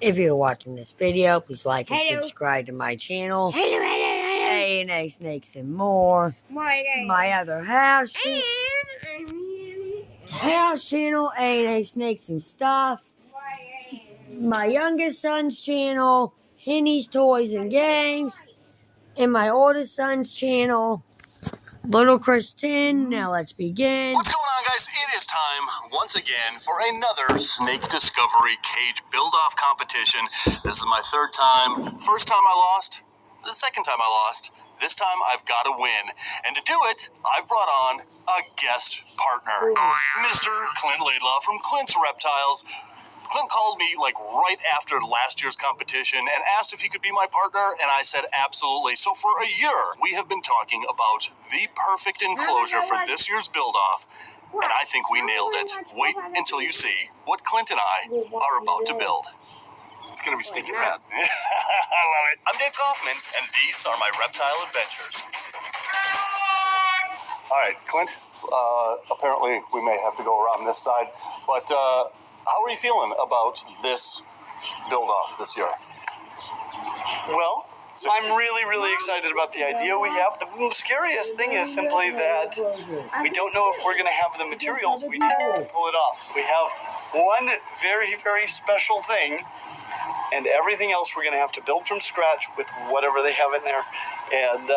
If you're watching this video, please like and Hello. subscribe to my channel. Hello. A&A Snakes and More. My other house channel, A&A Snakes and Stuff. My youngest son's channel, Henny's Toys and Games. And my oldest son's channel, Little Kristen. Now let's begin. What's going on, guys? It is time once again for another Snake Discovery Cage Build-Off competition. This is my third time. First time I lost. The second time I lost. This time I've got to win. And to do it, I've brought on a guest partner, Mr. Clint Laidlaw from Clint's Reptiles. Clint called me like right after last year's competition and asked if he could be my partner, and I said absolutely. So for a year, we have been talking about the perfect enclosure for this year's build-off, and I think we nailed it. Wait until you see what Clint and I are about to build. It's going to be stinking rad. I love it. I'm Dave Kaufman, and these are my reptile adventures. All right, Clint, apparently we may have to go around this side, but how are you feeling about this build-off this year? Well, I'm really excited about the idea we have. The scariest thing is simply that we don't know if we're going to have the materials we need to pull it off. We have one very special thing, and everything else we're going to have to build from scratch with whatever they have in there. And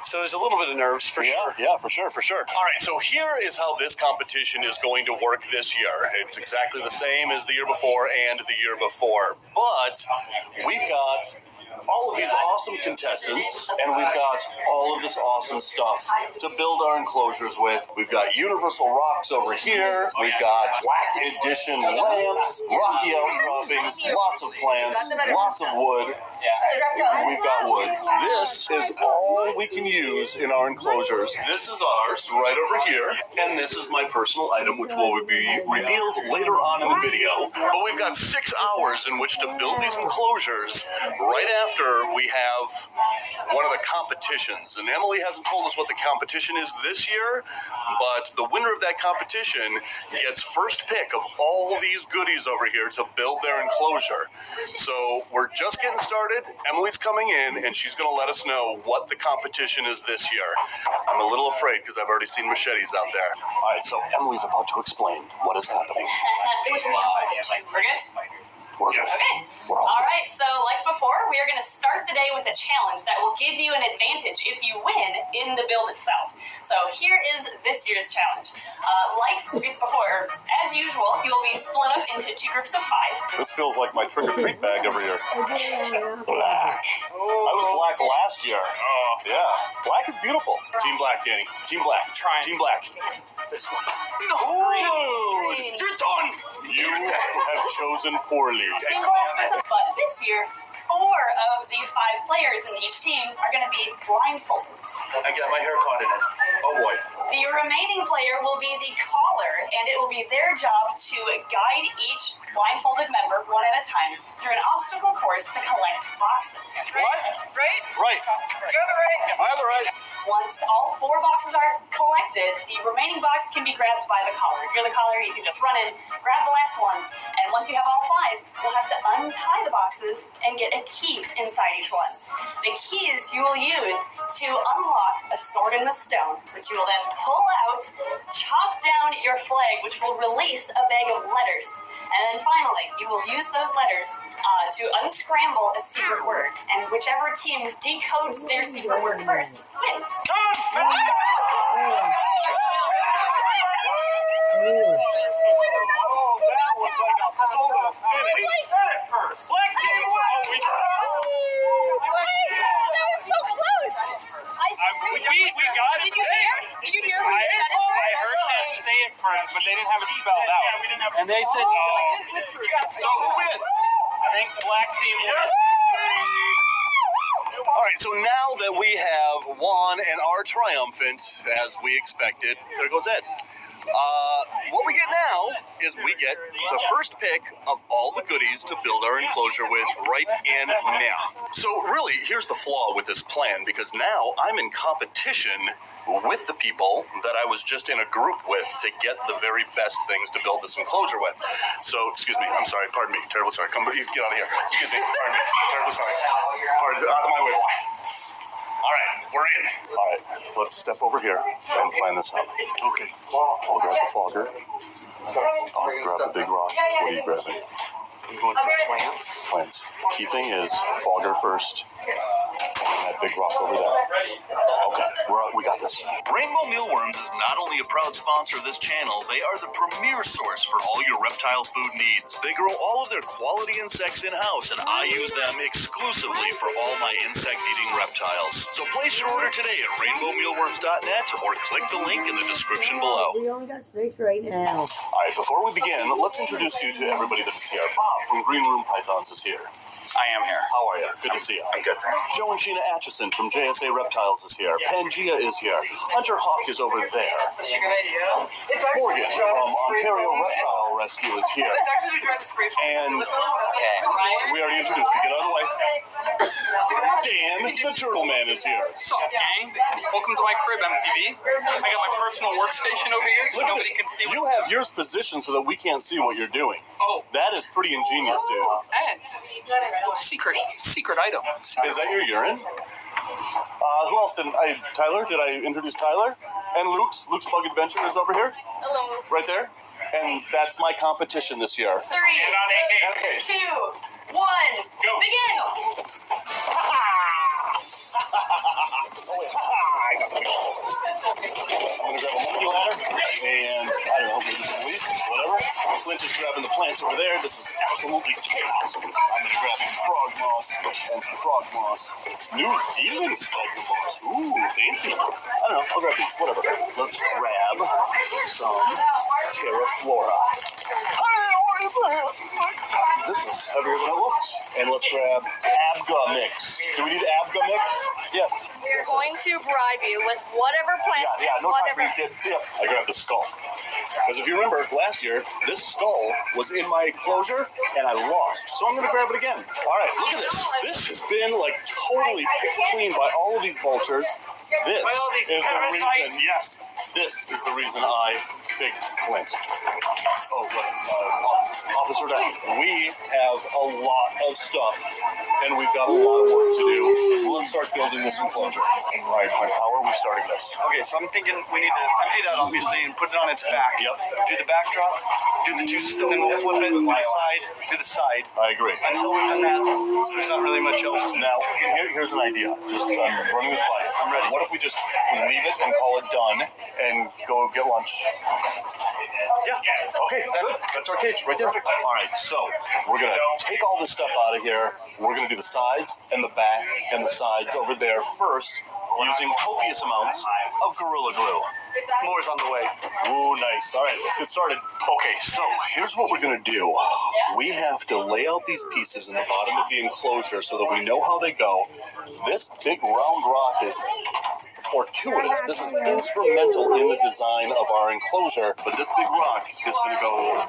so there's a little bit of nerves for sure. Yeah, for sure. All right, so here is how this competition is going to work this year. It's exactly the same as the year before and the year before, but we've got all of these awesome contestants, and we've got all of this awesome stuff to build our enclosures with. We've got universal rocks over here. We've got Black Edition lamps, rocky outcroppings, lots of plants, lots of wood. We've got wood. This is all we can use in our enclosures. This is ours right over here, and this is my personal item, which will be revealed later on in the video. But we've got 6 hours in which to build these enclosures right after we have one of the competitions. And Emily hasn't told us what the competition is this year, but the winner of that competition gets first pick of all these goodies over here to build their enclosure. So we're just getting started. Emily's coming in, and she's going to let us know what the competition is this year. I'm a little afraid because I've already seen machetes out there. All right, so Emily's about to explain what is happening. We're good? We're good. Okay. All right, so like before, we are going to start the day with a challenge that will give you an advantage if you win in the build itself. So here is this year's challenge. Like before, as usual, you will be split up into 2 groups of 5. This feels like my trick-or-treat bag every year. Black. I was black last year. Oh. Yeah. Black is beautiful. Team Black, Danny. Team Black. Team Black. This one. No! Dude! You're done! You have chosen poorly. But this year, 4 of these 5 players in each team are going to be blindfolded. I got my hair caught in it. Oh boy. The remaining player will be the caller, and it will be their job to guide each blindfolded member one at a time through an obstacle course to collect boxes. What? Right? Right. You're the right. I have the right. Once all 4 boxes are collected, the remaining box can be grabbed by the caller. If you're the caller, you can just run in, grab the last one, and once you have all 5, you'll have to untie the boxes and get a key inside each one. The keys you will use to unlock a sword in the stone, which you will then pull out, chop down your flag, which will release a bag of letters. And then finally, you will use those letters to unscramble a secret word. And whichever team decodes their secret word first wins. Black team wins! That was so close! We got it. Did you hear who said it first? I heard them say it first, but they didn't have it spelled out. And they said, So who wins? I think the black team wins. All right, so now that we have won and are triumphant, as we expected, there goes Ed. What we get now is we get the first pick of all the goodies to build our enclosure with right in now. So really, here's the flaw with this plan, because now I'm in competition with the people that I was just in a group with to get the very best things to build this enclosure with. So, excuse me, I'm sorry, pardon me, terribly sorry. Come, get out of here. Excuse me, pardon me, terribly sorry. Pardon, out of my way. All right, we're in. All right, let's step over here and plan this out. Okay. I'll grab the fogger. I'll grab the big rock. What are you grabbing? I'm going for plants. Plants. Key thing is fogger first. And that big rock over there. Okay, we got this. Rainbow Mealworms is not only a proud sponsor of this channel, they are the premier source for all your reptile food needs. They grow all of their quality insects in-house, and I use them exclusively for all my insect-eating reptiles. So place your order today at rainbowmealworms.net or click the link in the description below. We only got 6 right now. All right, before we begin, let's introduce you to everybody that is here. Bob from Green Room Pythons is here. I am here. How are you? Good to see you. I'm good, thanks. Joe and Sheena Atchison from JSA Reptiles is here. Pangea is here. Hunter Hawk is over there. Morgan from Ontario Reptile Rescue is here. And we already introduced you. Get out of the way. Dan, the Turtle Man, is here. What's up, gang? Welcome to my crib, MTV. I got my personal workstation over here so Look at nobody this. can see You have yours positioned so that we can't see what you're doing. Oh, That is pretty ingenious, dude. and secret item. Is that your urine? Who else didn't I? Tyler? Did I introduce Tyler? And Luke's Bug Adventure is over here. Hello. Right there. And that's my competition this year. 3, And on AA. Okay. 2, 1, Go. begin! I'm gonna grab a monkey ladder and I don't know, maybe some leaves, whatever. Clint is grabbing the plants over there. This is absolutely chaos. I'm gonna grab some frog moss and some frog moss. New healing spider moss. Ooh, fancy. I don't know, I'll grab these, whatever. Let's grab some Terra Flora. This is heavier than it looks. And let's grab Abga Mix. Do we need Abga Mix? Yes. We're going to bribe you with whatever plant, Yeah, no time for whatever. you kids. Yeah. I grabbed the skull. Because if you remember, last year, this skull was in my enclosure, and I lost. So I'm going to grab it again. All right, look at this. This has been, like, totally picked clean by all of these vultures. This is the reason, yes, this is the reason I picked Clint. Oh, Officer Down. We have a lot of stuff, and we've got a lot of work to do. Let's start building this enclosure. All right, Clint, how are we starting this? Okay, so I'm thinking we need to empty that obviously and put it on its back. Yep. Do the backdrop, do the two, and then we'll flip it, do the side. I agree. Until we've done that, there's not really much else. Now, here's an idea. Just running this by. I'm ready. What if we just leave it and call it done and go get lunch? Yeah. Okay, good. That's our cage right there. All right, so we're going to take all this stuff out of here. We're going to do the sides and the back and the sides over there first using copious amounts of Gorilla Glue. More's on the way. Ooh, nice. All right, let's get started. Okay, so here's what we're going to do. We have to lay out these pieces in the bottom of the enclosure so that we know how they go. This big round rock is fortuitous. This is instrumental in the design of our enclosure, but this big rock is going to go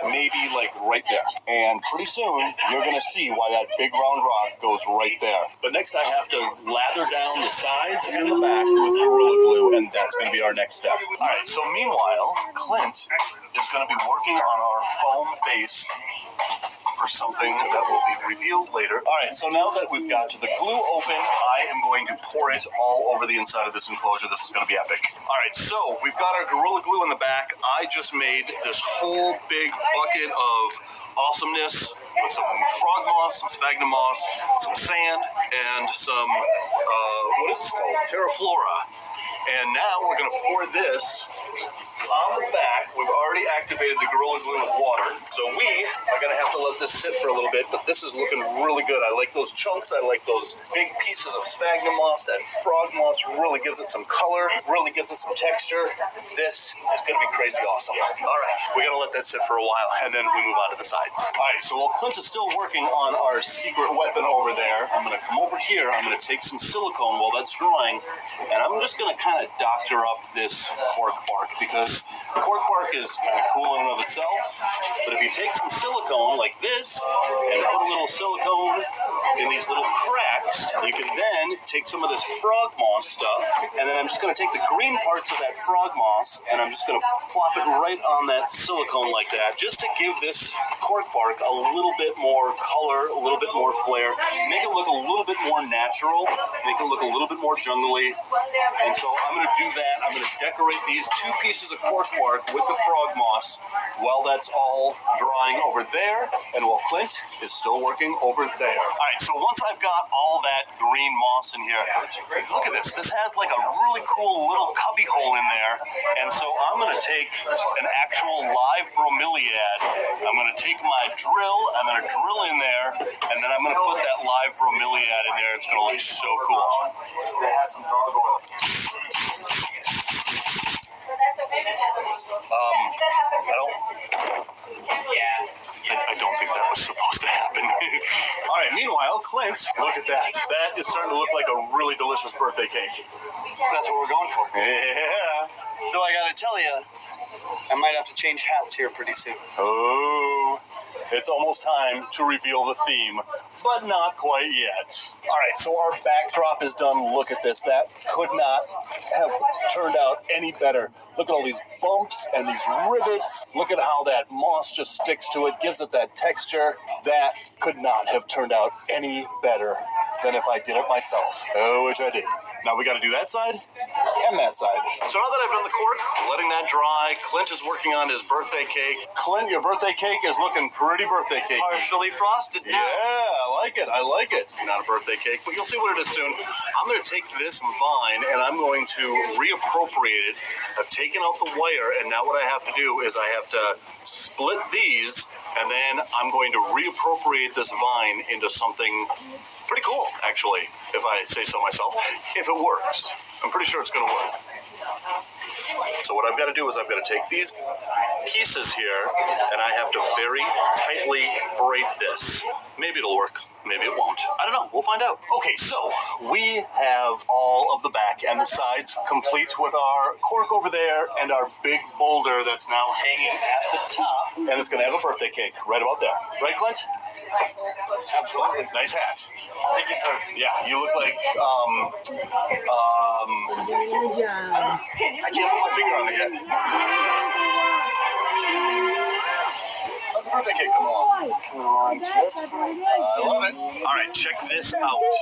maybe like right there. And pretty soon, you're going to see why that big round rock goes right there. But next I have to lather down the sides and the back with Gorilla Glue, and that's going to be our next step. All right, so meanwhile, Clint is going to be working on our foam base for something that will be revealed later. All right, so now that we've got the glue open, I am going to pour it all over the inside of this enclosure. This is going to be epic. All right, so we've got our Gorilla Glue in the back. I just made this whole big bucket of awesomeness with some frog moss, some sphagnum moss, some sand, and some, what is this called? Terra Flora. And now we're going to pour this on the back. We've already activated the Gorilla Glue with water. So we are going to have to let this sit for a little bit, but this is looking really good. I like those chunks. I like those big pieces of sphagnum moss. That frog moss really gives it some color, really gives it some texture. This is going to be crazy awesome. All right, we got to let that sit for a while, and then we move on to the sides. All right, so while Clint is still working on our secret weapon over there, I'm going to come over here. I'm going to take some silicone while that's drying, and I'm just going to kind of doctor up this cork bark because works. Cork bark is kind of cool in and of itself, but if you take some silicone like this and put a little silicone in these little cracks, you can then take some of this frog moss stuff, and then I'm just going to take the green parts of that frog moss, and I'm just going to plop it right on that silicone like that, just to give this cork bark a little bit more color, a little bit more flair, make it look a little bit more natural, make it look a little bit more jungly. And so I'm going to do that. I'm going to decorate these 2 pieces of cork bark with the frog moss while that's all drying over there, and while Clint is still working over there. All right, so once I've got all that green moss in here, look at this. This has like a really cool little cubby hole in there, and so I'm going to take an actual live bromeliad. I'm going to take my drill, I'm going to drill in there, and then I'm going to put that live bromeliad in there. It's going to look so cool. It has some gargoyle. I don't think that was supposed to happen. All right, meanwhile, Clint, look at that. That is starting to look like a really delicious birthday cake. That's what we're going for. Yeah. Though I gotta tell you, I might have to change hats here pretty soon. Oh, it's almost time to reveal the theme, but not quite yet. All right, so our backdrop is done. Look at this. That could not have turned out any better. Look at all these bumps and these rivets. Look at how that moss just sticks to it, gives it that texture. That could not have turned out any better than if I did it myself. Oh, which I did. Now we got to do that side and that side. So now that I've done the cork, letting that dry, Clint is working on his birthday cake. Clint, your birthday cake is looking pretty birthday cake. Partially frosted now. Yeah, I like it. I like it. Not a birthday cake, but you'll see what it is soon. I'm going to take this vine and I'm going to reappropriate it. I've taken out the wire, and now what I have to do is I have to split these, and then I'm going to reappropriate this vine into something pretty cool, actually, if I say so myself. If it works. I'm pretty sure it's going to work. So what I've got to do is I've got to take these pieces here, and I have to very tightly braid this. Maybe it'll work. Maybe it won't. I don't know. We'll find out. Okay, so we have all of the back and the sides complete with our cork over there and our big boulder that's now hanging at the top. And it's going to have a birthday cake right about there. Right, Clint? Absolutely. Nice hat. Thank you, sir. Yeah, you look like, I can't put my finger on it yet. How's the birthday cake coming along? It's coming along just fine. I love it. All right, check this out.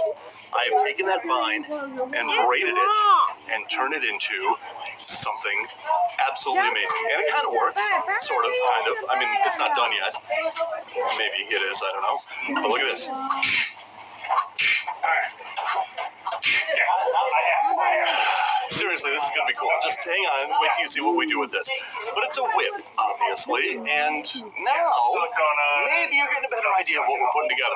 I have taken that vine and braided it and turned it into something absolutely amazing. And it kind of works. Sort of, kind of. I mean, it's not done yet. Maybe it is, I don't know. But look at this. Seriously, this is going to be cool. Just hang on, wait till you see what we do with this. But it's a whip, obviously, and now maybe you're getting a better idea of what we're putting together.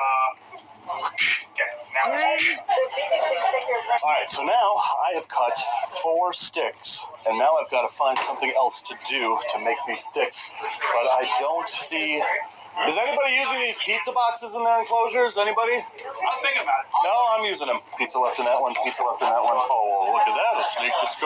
Alright, so now I have cut 4 sticks, and now I've got to find something else to do to make these sticks. But I don't see... Is anybody using these pizza boxes in their enclosures? Anybody? I was thinking about it. No, I'm using them. Pizza left in that one, pizza left in that one. Oh, look at that, a sneak discovery.